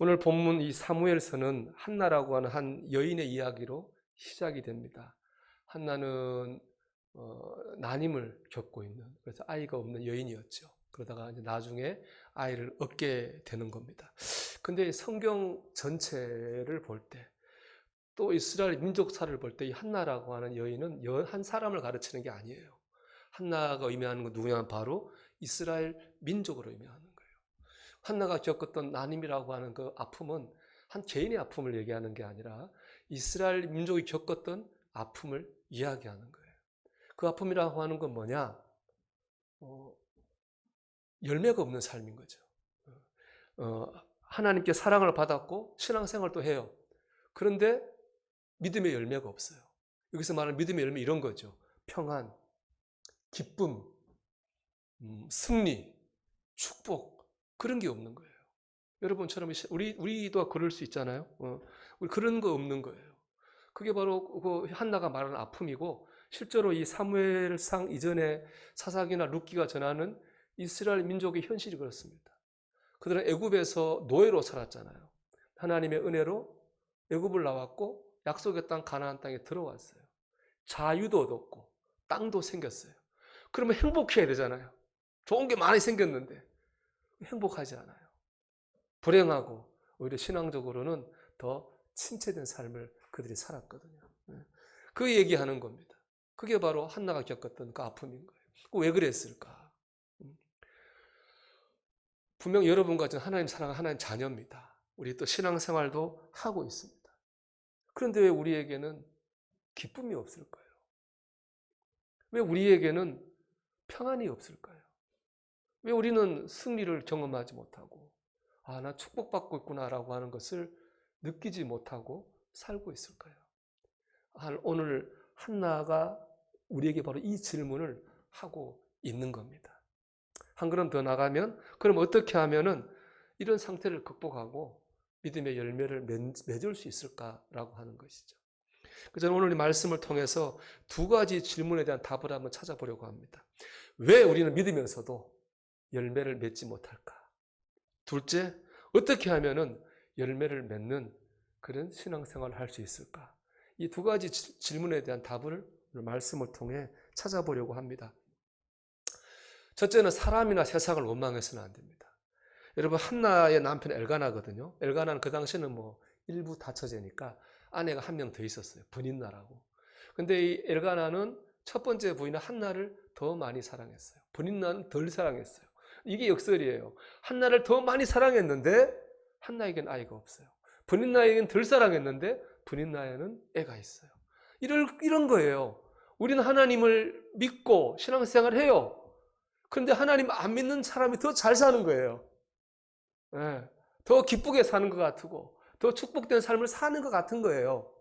오늘 본문 이 사무엘서는 한나라고 하는 한 여인의 이야기로 시작이 됩니다. 한나는 난임을 겪고 있는, 그래서 아이가 없는 여인이었죠. 그러다가 이제 나중에 아이를 얻게 되는 겁니다. 근데 성경 전체를 볼 때, 또 이스라엘 민족사를 볼 때 이 한나라고 하는 여인은 한 사람을 가르치는 게 아니에요. 한나가 의미하는 건 누구냐면 바로 이스라엘 민족으로 의미하는 거예요. 한나가 겪었던 난임이라고 하는 그 아픔은 한 개인의 아픔을 얘기하는 게 아니라 이스라엘 민족이 겪었던 아픔을 이야기하는 거예요. 그 아픔이라고 하는 건 뭐냐? 열매가 없는 삶인 거죠. 하나님께 사랑을 받았고 신앙생활도 해요. 그런데 믿음의 열매가 없어요. 여기서 말하는 믿음의 열매 이런 거죠. 평안, 기쁨, 승리, 축복, 그런 게 없는 거예요. 여러분처럼 우리도 그럴 수 있잖아요. 우리 그런 거 없는 거예요. 그게 바로 그 한나가 말하는 아픔이고, 실제로 이 사무엘상 이전에 사사기나 룻기가 전하는 이스라엘 민족의 현실이 그렇습니다. 그들은 애굽에서 노예로 살았잖아요. 하나님의 은혜로 애굽을 나왔고 약속의 땅 가나안 땅에 들어왔어요. 자유도 얻었고 땅도 생겼어요. 그러면 행복해야 되잖아요. 좋은 게 많이 생겼는데 행복하지 않아요. 불행하고 오히려 신앙적으로는 더 침체된 삶을 그들이 살았거든요. 그 얘기하는 겁니다. 그게 바로 한나가 겪었던 그 아픔인 거예요. 왜 그랬을까? 분명 여러분과 저는 하나님 사랑하는 하나님 자녀입니다. 우리 또 신앙생활도 하고 있습니다. 그런데 왜 우리에게는 기쁨이 없을까요? 왜 우리에게는 평안이 없을까요? 왜 우리는 승리를 경험하지 못하고, 나 축복받고 있구나라고 하는 것을 느끼지 못하고 살고 있을까요? 오늘 한나가 우리에게 바로 이 질문을 하고 있는 겁니다. 한 걸음 더 나가면, 그럼 어떻게 하면은 이런 상태를 극복하고 믿음의 열매를 맺을 수 있을까라고 하는 것이죠. 저는 오늘 이 말씀을 통해서 두 가지 질문에 대한 답을 한번 찾아보려고 합니다. 왜 우리는 믿으면서도 열매를 맺지 못할까? 둘째, 어떻게 하면은 열매를 맺는 그런 신앙생활을 할 수 있을까? 이 두 가지 질문에 대한 답을 말씀을 통해 찾아보려고 합니다. 첫째는 사람이나 세상을 원망해서는 안 됩니다. 여러분, 한나의 남편 엘가나거든요. 엘가나는 그 당시에는 일부 다처제니까 아내가 한 명 더 있었어요. 브닌나라고. 근데 이 엘가나는 첫 번째 부인은 한나를 더 많이 사랑했어요. 브닌나는 덜 사랑했어요. 이게 역설이에요. 한나를 더 많이 사랑했는데 한나에겐 아이가 없어요. 브닌나에겐 덜 사랑했는데 브닌나에는 애가 있어요. 이런 거예요. 우리는 하나님을 믿고 신앙생활을 해요. 그런데 하나님 안 믿는 사람이 더 잘 사는 거예요. 더 기쁘게 사는 것 같고 더 축복된 삶을 사는 것 같은 거예요.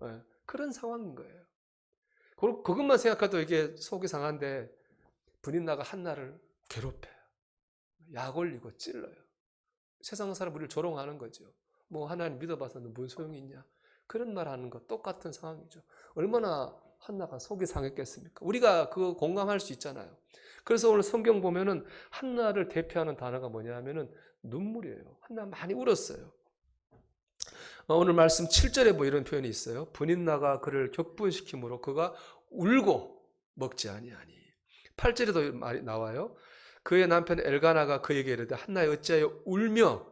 그런 상황인 거예요. 그것만 생각해도 이게 속이 상한데 브닌나가 한나를 괴롭혀요. 약 올리고 찔러요. 세상 사람 우리를 조롱하는 거죠. 하나님 믿어봐서 너 뭔 소용이 있냐. 그런 말 하는 거 똑같은 상황이죠. 얼마나 한나가 속이 상했겠습니까? 우리가 그거 공감할 수 있잖아요. 그래서 오늘 성경 보면은 한나를 대표하는 단어가 뭐냐면은 눈물이에요. 한나 많이 울었어요. 오늘 말씀 7절에 이런 표현이 있어요. 브닌나가 그를 격분시키므로 그가 울고 먹지 아니하니. 8절에도 말이 나와요. 그의 남편 엘가나가 그에게 이르되 한나여 어찌하여 울며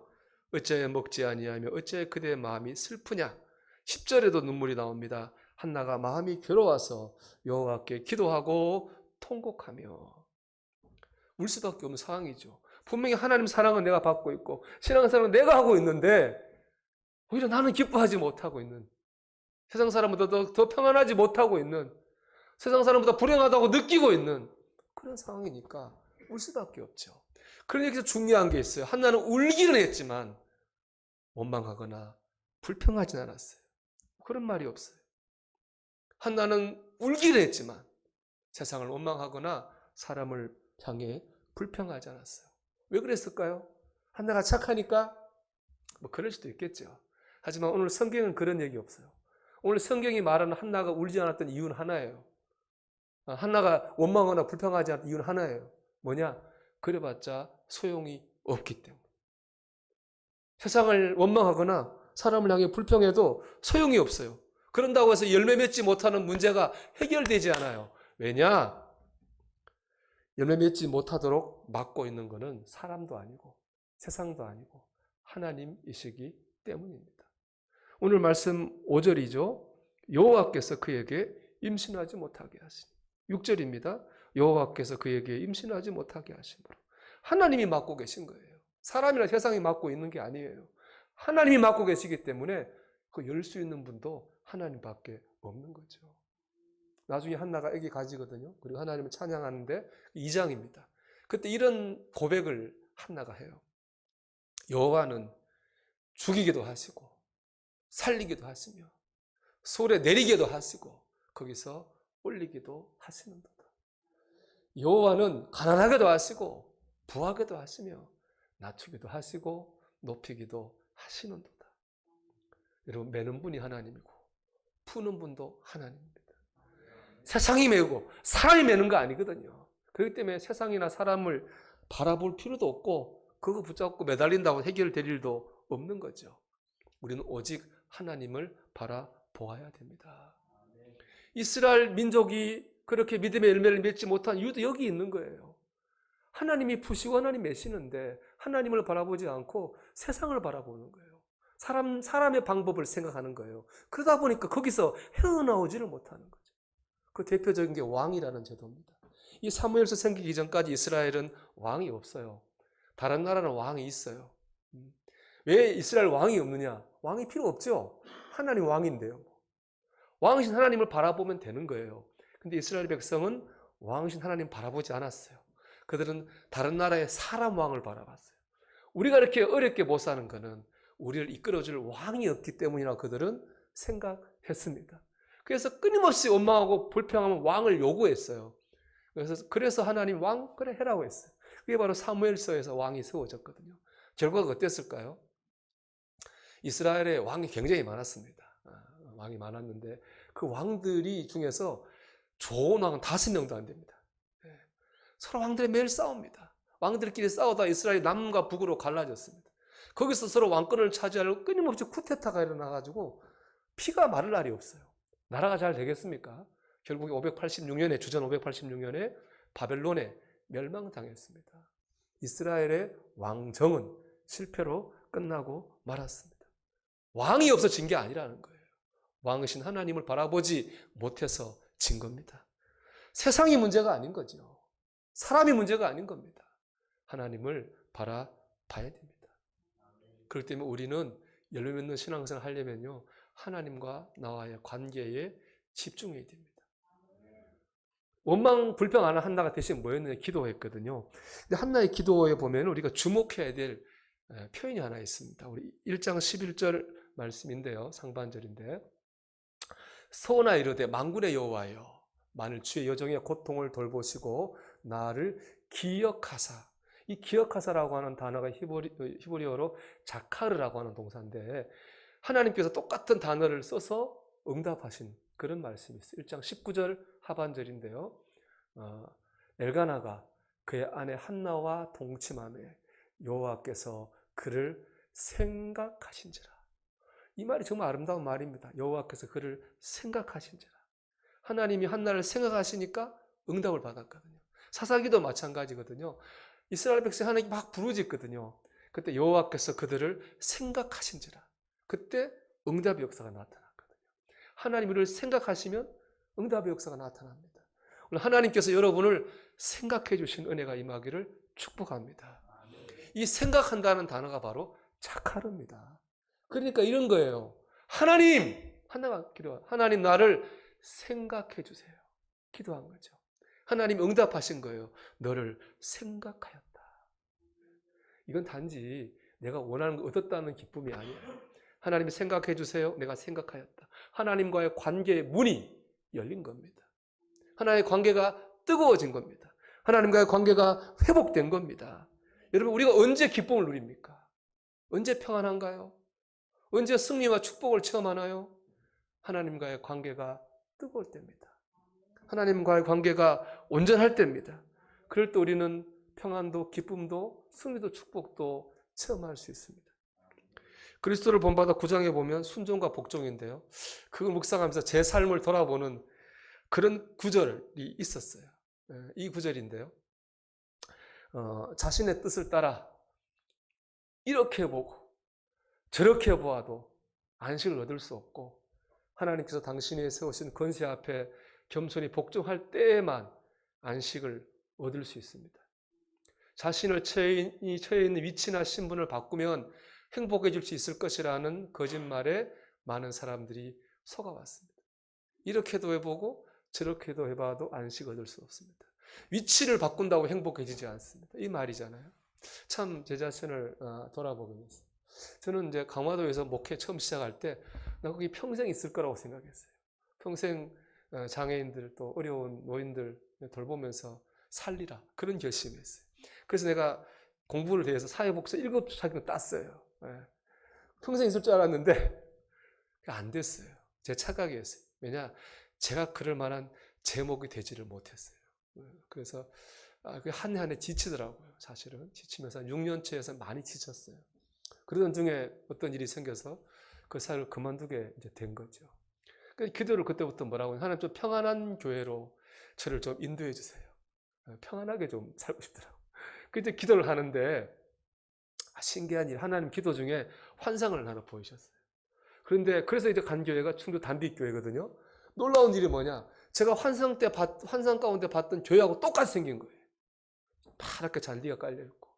어찌하여 먹지 아니하며 어찌하여 그대의 마음이 슬프냐. 10절에도 눈물이 나옵니다. 한나가 마음이 괴로워서 여호와께 기도하고 통곡하며. 울 수밖에 없는 상황이죠. 분명히 하나님 사랑은 내가 받고 있고 신앙생활은 내가 하고 있는데 오히려 나는 기뻐하지 못하고 있는, 세상 사람보다 더 평안하지 못하고 있는, 세상 사람보다 불행하다고 느끼고 있는 그런 상황이니까 울 수밖에 없죠. 그런데 여기서 중요한 게 있어요. 한나는 울기는 했지만 원망하거나 불평하진 않았어요. 그런 말이 없어요. 한나는 울기는 했지만 세상을 원망하거나 사람을 향해 불평하지 않았어요. 왜 그랬을까요? 한나가 착하니까? 그럴 수도 있겠죠. 하지만 오늘 성경은 그런 얘기 없어요. 오늘 성경이 말하는 한나가 울지 않았던 이유는 하나예요. 한나가 원망하거나 불평하지 않았던 이유는 하나예요. 뭐냐? 그래봤자 소용이 없기 때문에. 세상을 원망하거나 사람을 향해 불평해도 소용이 없어요. 그런다고 해서 열매 맺지 못하는 문제가 해결되지 않아요. 왜냐? 열매 맺지 못하도록 막고 있는 것은 사람도 아니고 세상도 아니고 하나님이시기 때문입니다. 오늘 말씀 5절이죠. 여호와께서 그에게 임신하지 못하게 하시니. 6절입니다. 여호와께서 그에게 임신하지 못하게 하심으로. 하나님이 맡고 계신 거예요. 사람이나 세상이 맡고 있는 게 아니에요. 하나님이 맡고 계시기 때문에 그 열 수 있는 분도 하나님밖에 없는 거죠. 나중에 한나가 아기 가지거든요. 그리고 하나님을 찬양하는데 2장입니다. 그때 이런 고백을 한나가 해요. 여호와는 죽이기도 하시고 살리기도 하시며 솔에 내리기도 하시고 거기서 올리기도 하시는도다. 여호와는 가난하게도 하시고 부하게도 하시며 낮추기도 하시고 높이기도 하시는도다. 여러분, 매는 분이 하나님이고 푸는 분도 하나님입니다. 세상이 매고 사람이 매는 거 아니거든요. 그렇기 때문에 세상이나 사람을 바라볼 필요도 없고 그거 붙잡고 매달린다고 해결될 일도 없는 거죠. 우리는 오직 하나님을 바라보아야 됩니다. 이스라엘 민족이 그렇게 믿음의 열매를 맺지 못한 이유도 여기 있는 거예요. 하나님이 푸시고 하나님 매시는데 하나님을 바라보지 않고 세상을 바라보는 거예요. 사람의 방법을 생각하는 거예요. 그러다 보니까 거기서 헤어나오지를 못하는 거죠. 그 대표적인 게 왕이라는 제도입니다. 이 사무엘서 생기기 전까지 이스라엘은 왕이 없어요. 다른 나라는 왕이 있어요. 왜 이스라엘 왕이 없느냐? 왕이 필요 없죠. 하나님 왕인데요. 왕이신 하나님을 바라보면 되는 거예요. 근데 이스라엘 백성은 왕이신 하나님 바라보지 않았어요. 그들은 다른 나라의 사람 왕을 바라봤어요. 우리가 이렇게 어렵게 못 사는 것은 우리를 이끌어줄 왕이 없기 때문이라고 그들은 생각했습니다. 그래서 끊임없이 원망하고 불평하면 왕을 요구했어요. 그래서 하나님 왕 그래 해라고 했어요. 그게 바로 사무엘서에서 왕이 세워졌거든요. 결과가 어땠을까요? 이스라엘에 왕이 굉장히 많았습니다. 왕이 많았는데 그 왕들이 중에서 좋은 왕은 5명도 안 됩니다. 서로 왕들이 매일 싸웁니다. 왕들끼리 싸우다 이스라엘이 남과 북으로 갈라졌습니다. 거기서 서로 왕권을 차지하려고 끊임없이 쿠데타가 일어나가지고 피가 마를 날이 없어요. 나라가 잘 되겠습니까? 결국에 586년에 주전 586년에 바벨론에 멸망당했습니다. 이스라엘의 왕정은 실패로 끝나고 말았습니다. 왕이 없어진 게 아니라는 거예요. 왕이신 하나님을 바라보지 못해서 진 겁니다. 세상이 문제가 아닌 거죠. 사람이 문제가 아닌 겁니다. 하나님을 바라봐야 됩니다. 그렇기 때문에 우리는 열매 맺는 신앙생활을 하려면요, 하나님과 나와의 관계에 집중해야 됩니다. 원망 불평 안 한 한나가 대신 뭐였느냐? 기도했거든요. 근데 한나의 기도에 보면 우리가 주목해야 될 표현이 하나 있습니다. 우리 1장 11절 말씀인데요. 상반절인데, 소나 이르되 만군의 여호와여 만일 주의 여종의 고통을 돌보시고 나를 기억하사. 이 기억하사라고 하는 단어가 히브리어로 자카르라고 하는 동사인데 하나님께서 똑같은 단어를 써서 응답하신 그런 말씀이 있어요. 1장 19절 하반절인데요. 엘가나가 그의 아내 한나와 동침하매 여호와께서 그를 생각하신지라. 이 말이 정말 아름다운 말입니다. 여호와께서 그를 생각하신지라. 하나님이 한나를 생각하시니까 응답을 받았거든요. 사사기도 마찬가지거든요. 이스라엘 백성 하나님이 막 부르짖거든요. 그때 여호와께서 그들을 생각하신지라. 그때 응답의 역사가 나타났거든요. 하나님 우리를 생각하시면 응답의 역사가 나타납니다. 오늘 하나님께서 여러분을 생각해 주신 은혜가 임하기를 축복합니다. 이 생각한다는 단어가 바로 자카르입니다. 그러니까 이런 거예요. 한나가 기도한 하나님 나를 생각해 주세요. 기도한 거죠. 하나님 응답하신 거예요. 너를 생각하였다. 이건 단지 내가 원하는 거 얻었다는 기쁨이 아니에요. 하나님이 생각해 주세요. 내가 생각하였다. 하나님과의 관계의 문이 열린 겁니다. 하나님의 관계가 뜨거워진 겁니다. 하나님과의 관계가 회복된 겁니다. 여러분, 우리가 언제 기쁨을 누립니까? 언제 평안한가요? 언제 승리와 축복을 체험하나요? 하나님과의 관계가 뜨거울 때입니다. 하나님과의 관계가 온전할 때입니다. 그럴 때 우리는 평안도 기쁨도 승리도 축복도 체험할 수 있습니다. 그리스도를 본받아 9장에 보면 순종과 복종인데요. 그걸 묵상하면서 제 삶을 돌아보는 그런 구절이 있었어요. 이 구절인데요. 자신의 뜻을 따라 이렇게 보고 저렇게 보아도 안식을 얻을 수 없고 하나님께서 당신이 세우신 권세 앞에 겸손히 복종할 때에만 안식을 얻을 수 있습니다. 자신을 처해 있는 위치나 신분을 바꾸면 행복해질 수 있을 것이라는 거짓말에 많은 사람들이 속아왔습니다. 이렇게도 해보고 저렇게도 해봐도 안식 얻을 수 없습니다. 위치를 바꾼다고 행복해지지 않습니다. 이 말이잖아요. 참 제 자신을 돌아보게 됐어요. 저는 이제 강화도에서 목회 처음 시작할 때 나 거기 평생 있을 거라고 생각했어요. 평생 장애인들 또 어려운 노인들 돌보면서 살리라 그런 결심했어요. 그래서 내가 공부를 해서 사회복지 1급 땄어요. 평생 있을 줄 알았는데 안 됐어요. 제 착각이었어요. 왜냐? 제가 그럴 만한 제목이 되지를 못했어요. 그래서 한 해 한 해 지치더라고요. 사실은 지치면서 6년째에서 많이 지쳤어요. 그러던 중에 어떤 일이 생겨서 그 사회를 그만두게 이제 된 거죠. 그러니까 기도를 그때부터 뭐라고 하냐면 하나님 좀 평안한 교회로 저를 좀 인도해 주세요. 평안하게 좀 살고 싶더라고요. 그때 기도를 하는데 신기한 일, 하나님 기도 중에 환상을 하나 보이셨어요. 그런데 그래서 이제 간 교회가 충주 단빛교회거든요. 놀라운 일이 뭐냐? 제가 환상 가운데 봤던 교회하고 똑같이 생긴 거예요. 파랗게 잔디가 깔려 있고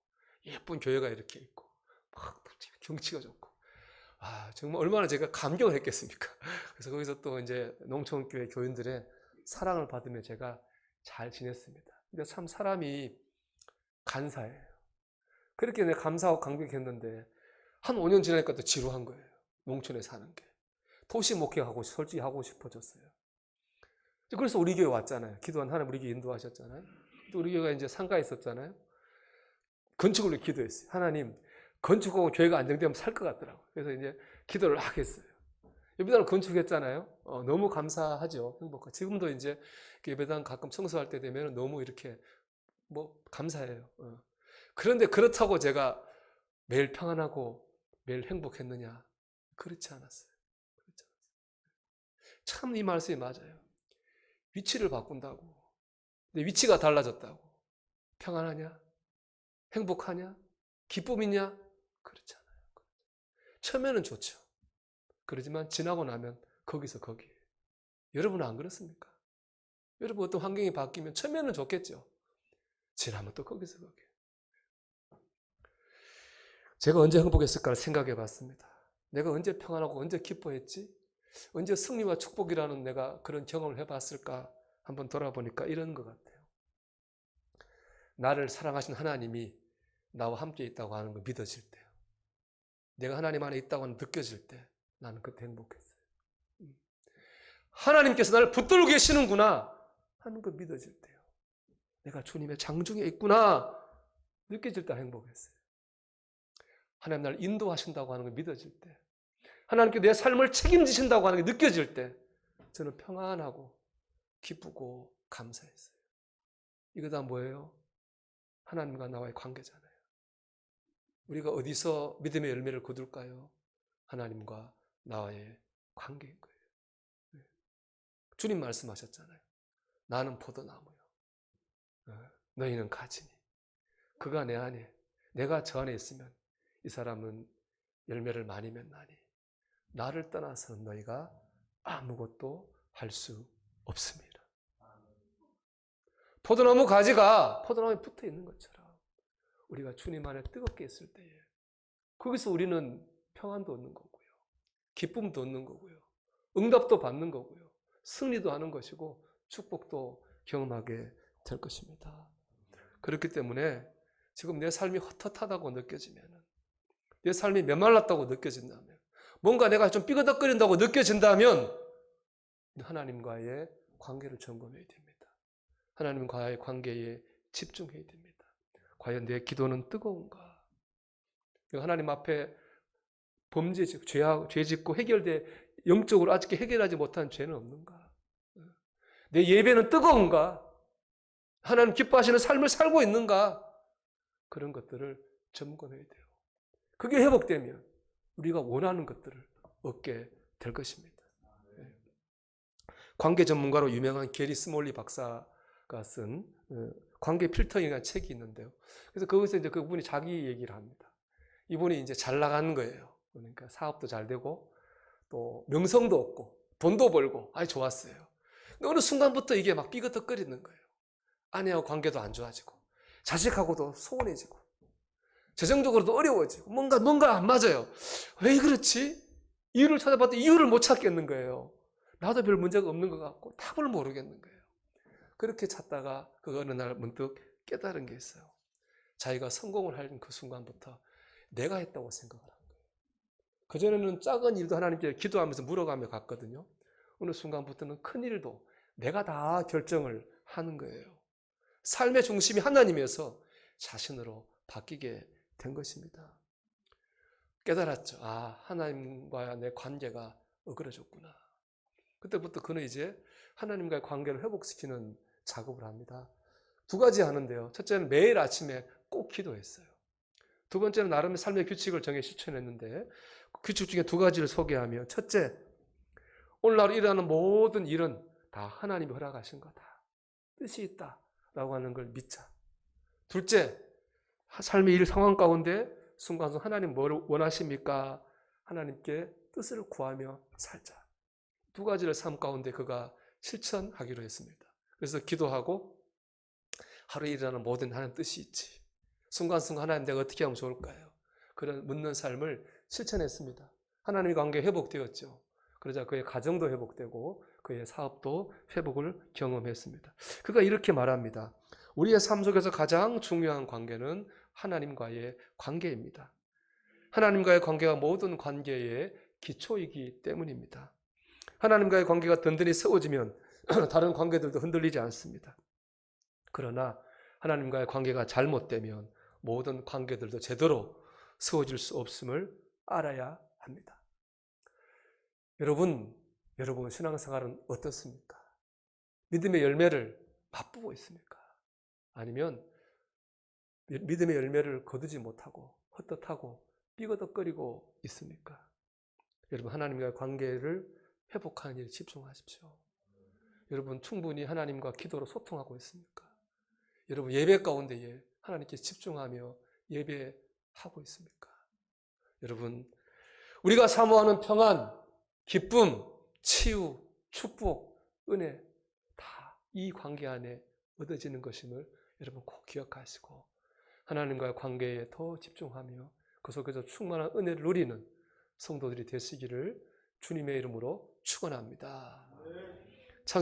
예쁜 교회가 이렇게 있고 막 경치가 좋고 정말 얼마나 제가 감격을 했겠습니까? 그래서 거기서 또 이제 농촌교회 교인들의 사랑을 받으며 제가 잘 지냈습니다. 근데 참 사람이 간사해요. 그렇게 내가 감사하고 감격했는데 한 5년 지나니까 또 지루한 거예요. 농촌에 사는 게. 도시 목회하고 솔직히 하고 싶어졌어요. 그래서 우리 교회 왔잖아요. 기도한 하나님 우리 교회 인도하셨잖아요. 또 우리 교회가 이제 상가에 있었잖아요. 건축을 위해 기도했어요. 하나님 건축하고 교회가 안정되면 살 것 같더라고요. 그래서 이제 기도를 하겠어요. 예배당을 건축했잖아요. 너무 감사하죠. 행복하고. 지금도 이제 예배당 가끔 청소할 때 되면 너무 이렇게 감사해요. 그런데 그렇다고 제가 매일 평안하고 매일 행복했느냐? 그렇지 않았어요. 참 이 말씀이 맞아요. 위치를 바꾼다고. 내 위치가 달라졌다고. 평안하냐? 행복하냐? 기쁨 있냐? 그렇지 않아요. 처음에는 좋죠. 그러지만 지나고 나면 거기서 거기에요. 여러분은 안 그렇습니까? 여러분 어떤 환경이 바뀌면 처음에는 좋겠죠. 지나면 또 거기서 거기에요. 제가 언제 행복했을까를 생각해 봤습니다. 내가 언제 평안하고 언제 기뻐했지? 언제 승리와 축복이라는 내가 그런 경험을 해봤을까? 한번 돌아보니까 이런 것 같아요. 나를 사랑하신 하나님이 나와 함께 있다고 하는 거 믿어질 때요. 내가 하나님 안에 있다고 느껴질 때 나는 그때 행복했어요. 하나님께서 나를 붙들고 계시는구나 하는 거 믿어질 때요. 내가 주님의 장중에 있구나 느껴질 때 행복했어요. 하나님 나를 인도하신다고 하는 거 믿어질 때, 하나님께 내 삶을 책임지신다고 하는 게 느껴질 때 저는 평안하고 기쁘고 감사했어요. 이거 다 뭐예요? 하나님과 나와의 관계잖아요. 우리가 어디서 믿음의 열매를 거둘까요? 하나님과 나와의 관계인 거예요. 주님 말씀하셨잖아요. 나는 포도나무요. 너희는 가지니. 그가 내 안에, 내가 저 안에 있으면 이 사람은 열매를 많이 맺나니 나를 떠나서는 너희가 아무것도 할 수 없습니다. 포도나무 가지가 포도나무에 붙어 있는 것처럼 우리가 주님 안에 뜨겁게 있을 때에 거기서 우리는 평안도 얻는 거고요. 기쁨도 얻는 거고요. 응답도 받는 거고요. 승리도 하는 것이고 축복도 경험하게 될 것입니다. 그렇기 때문에 지금 내 삶이 헛헛하다고 느껴지면, 내 삶이 메말랐다고 느껴진다면, 뭔가 내가 좀 삐그덕거린다고 느껴진다면 하나님과의 관계를 점검해야 됩니다. 하나님과의 관계에 집중해야 됩니다. 과연 내 기도는 뜨거운가? 하나님 앞에 범죄, 죄 짓고 영적으로 아직 해결하지 못한 죄는 없는가? 내 예배는 뜨거운가? 하나님 기뻐하시는 삶을 살고 있는가? 그런 것들을 점검해야 돼요. 그게 회복되면 우리가 원하는 것들을 얻게 될 것입니다. 관계 전문가로 유명한 게리 스몰리 박사가 쓴 관계 필터링이라는 책이 있는데요. 그래서 거기서 이제 그분이 자기 얘기를 합니다. 이분이 이제 잘 나가는 거예요. 그러니까 사업도 잘 되고 또 명성도 얻고 돈도 벌고 아주 좋았어요. 근데 어느 순간부터 이게 막 삐그덕거리는 거예요. 아내하고 관계도 안 좋아지고 자식하고도 소원해지고 재정적으로도 어려워지고 뭔가 안 맞아요. 왜 그렇지? 이유를 찾아봤더니 이유를 못 찾겠는 거예요. 나도 별 문제가 없는 것 같고 답을 모르겠는 거예요. 그렇게 찾다가 그 어느 날 문득 깨달은 게 있어요. 자기가 성공을 할 그 순간부터 내가 했다고 생각을 한 거예요. 그전에는 작은 일도 하나님께 기도하면서 물어가며 갔거든요. 어느 순간부터는 큰 일도 내가 다 결정을 하는 거예요. 삶의 중심이 하나님에서 자신으로 바뀌게 된 것입니다. 깨달았죠. 아, 하나님과 내 관계가 어그러졌구나. 그때부터 그는 이제 하나님과의 관계를 회복시키는 작업을 합니다. 두 가지 하는데요. 첫째는 매일 아침에 꼭 기도했어요. 두 번째는 나름의 삶의 규칙을 정해 실천했는데 규칙 중에 두 가지를 소개하며, 첫째, 오늘날 일어나는 모든 일은 다 하나님이 허락하신 거다. 뜻이 있다라고 하는 걸 믿자. 둘째, 삶의 일 상황 가운데 순간순간 하나님 뭘 원하십니까? 하나님께 뜻을 구하며 살자. 두 가지를 삶 가운데 그가 실천하기로 했습니다. 그래서 기도하고 하루에 일어나는 모든 하나님 뜻이 있지. 순간순간 하나님 내가 어떻게 하면 좋을까요? 그런 묻는 삶을 실천했습니다. 하나님의 관계 회복되었죠. 그러자 그의 가정도 회복되고 그의 사업도 회복을 경험했습니다. 그가 이렇게 말합니다. 우리의 삶 속에서 가장 중요한 관계는 하나님과의 관계입니다. 하나님과의 관계가 모든 관계의 기초이기 때문입니다. 하나님과의 관계가 든든히 세워지면 다른 관계들도 흔들리지 않습니다. 그러나 하나님과의 관계가 잘못되면 모든 관계들도 제대로 세워질 수 없음을 알아야 합니다. 여러분 신앙생활은 어떻습니까? 믿음의 열매를 맛보고 있습니까? 아니면 믿음의 열매를 거두지 못하고 헛헛하고 삐거덕거리고 있습니까? 여러분, 하나님과의 관계를 회복하는 일에 집중하십시오. 여러분, 충분히 하나님과 기도로 소통하고 있습니까? 여러분, 예배 가운데에 하나님께 집중하며 예배하고 있습니까? 여러분, 우리가 사모하는 평안, 기쁨, 치유, 축복, 은혜 다 이 관계 안에 얻어지는 것임을 여러분 꼭 기억하시고 하나님과의 관계에 더 집중하며 그 속에서 충만한 은혜를 누리는 성도들이 되시기를 주님의 이름으로 축원합니다.